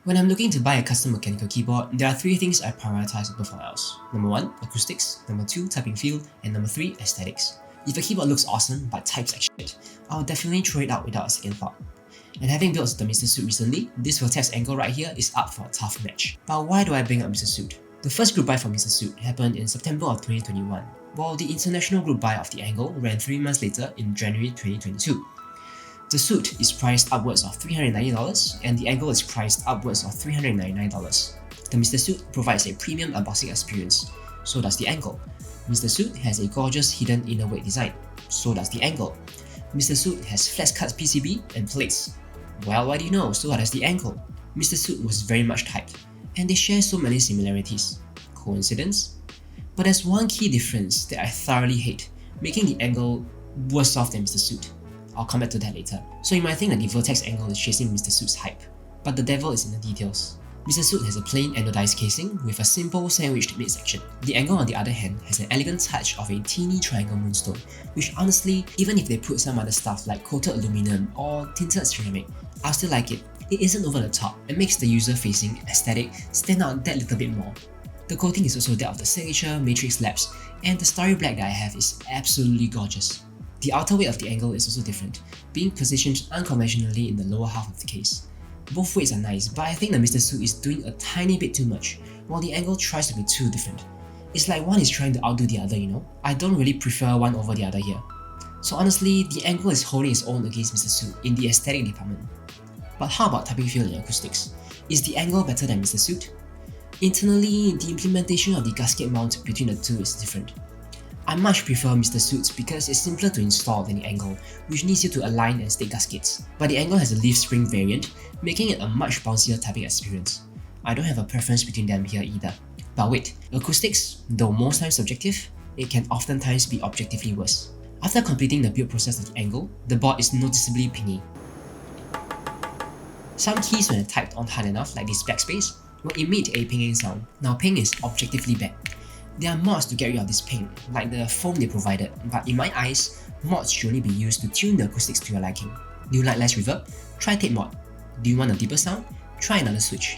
When I'm looking to buy a custom mechanical keyboard, there are 3 things I prioritize above all else. Number 1, acoustics, number 2, typing feel, and number 3, aesthetics. If a keyboard looks awesome but types like shit, I'll definitely throw it out without a second thought. And having built the Mr. Suit recently, this Vertex angle right here is up for a tough match. But why do I bring up Mr. Suit? The first group buy for Mr. Suit happened in September of 2021, while the international group buy of the angle ran 3 months later in January 2022. The suit is priced upwards of $390 and the angle is priced upwards of $399. The Mr. Suit provides a premium unboxing experience, so does the angle. Mr. Suit has a gorgeous hidden inner weight design, so does the angle. Mr. Suit has flex cut PCB and plates. Well, what do you know, so does the angle. Mr. Suit was very much typed, and they share so many similarities. Coincidence? But there's one key difference that I thoroughly hate, making the angle worse off than Mr. Suit. I'll come back to that later. So you might think that the Vertex angle is chasing Mr. Suit's hype, but the devil is in the details. Mr. Suit has a plain anodized casing with a simple sandwiched midsection. The angle on the other hand has an elegant touch of a teeny triangle moonstone, which honestly, even if they put some other stuff like coated aluminum or tinted ceramic, I'll still like it. It isn't over the top and makes the user-facing aesthetic stand out that little bit more. The coating is also that of the signature matrix labs, and the starry black that I have is absolutely gorgeous. The outer weight of the angle is also different, being positioned unconventionally in the lower half of the case. Both weights are nice, but I think the Mr. Suit is doing a tiny bit too much, while the angle tries to be too different. It's like one is trying to outdo the other, you know? I don't really prefer one over the other here. So honestly, the angle is holding its own against Mr. Suit in the aesthetic department. But how about typing feel and acoustics? Is the angle better than Mr. Suit? Internally, the implementation of the gasket mount between the two is different. I much prefer Mr. Suits because it's simpler to install than the angle, which needs you to align and stick gaskets. But the angle has a leaf spring variant, making it a much bouncier typing experience. I don't have a preference between them here either. But wait, acoustics, though most times subjective, it can oftentimes be objectively worse. After completing the build process of the angle, the board is noticeably pingy. Some keys when typed on hard enough, like this backspace, will emit a pinging sound. Now ping is objectively bad. There are mods to get rid of this ping, like the foam they provided, but in my eyes, mods should only be used to tune the acoustics to your liking. Do you like less reverb? Try tape mod. Do you want a deeper sound? Try another switch.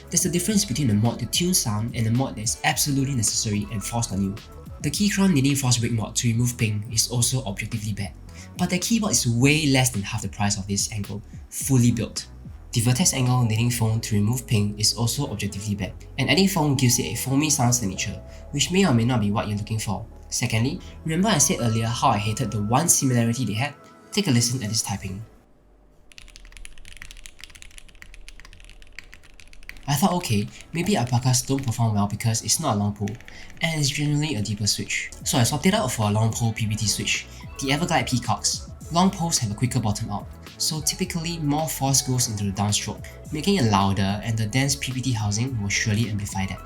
There's a difference between a mod to tune sound and a mod that is absolutely necessary and forced on you. The Keychron needing force break mod to remove ping is also objectively bad, but the keyboard is way less than half the price of this angle, fully built. The Vertex angle needing foam to remove ping is also objectively bad, and adding foam gives it a foamy sound signature, which may or may not be what you're looking for. Secondly, remember I said earlier how I hated the one similarity they had? Take a listen at this typing. I thought okay, maybe alpacas don't perform well because it's not a long pole, and it's generally a deeper switch. So I swapped it out for a long pole PBT switch, the Everglide Peacocks. Long poles have a quicker bottom out, so typically more force goes into the downstroke, making it louder, and the dense PBT housing will surely amplify that.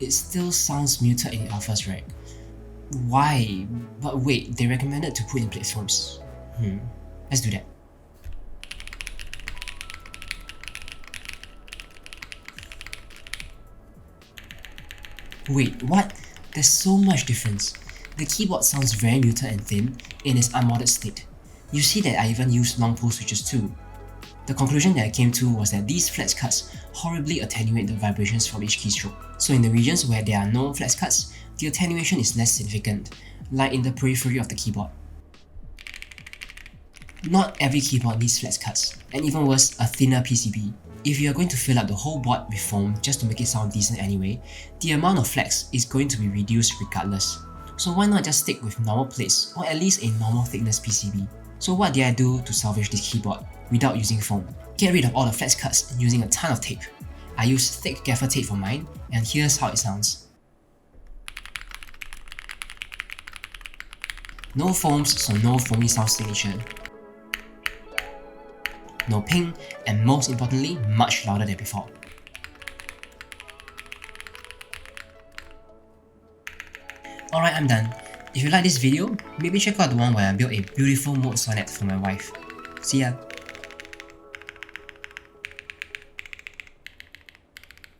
It still sounds muted in the alphas, right? Why? But wait, they recommended to put in plate foams. Let's do that. Wait, what? There's so much difference. The keyboard sounds very muted and thin in its unmodded state. You see that I even used long pole switches too. The conclusion that I came to was that these flex cuts horribly attenuate the vibrations from each keystroke. So in the regions where there are no flex cuts, the attenuation is less significant, like in the periphery of the keyboard. Not every keyboard needs flex cuts, and even worse, a thinner PCB. If you are going to fill up the whole board with foam just to make it sound decent anyway, the amount of flex is going to be reduced regardless. So why not just stick with normal plates or at least a normal thickness PCB? So what did I do to salvage this keyboard without using foam? Get rid of all the flex cuts using a ton of tape. I used thick gaffer tape for mine, and here's how it sounds. No foams, so no foamy sound signature. No ping, and most importantly, much louder than before. Alright, I'm done. If you like this video, maybe check out the one where I built a beautiful mode sonnet for my wife. See ya!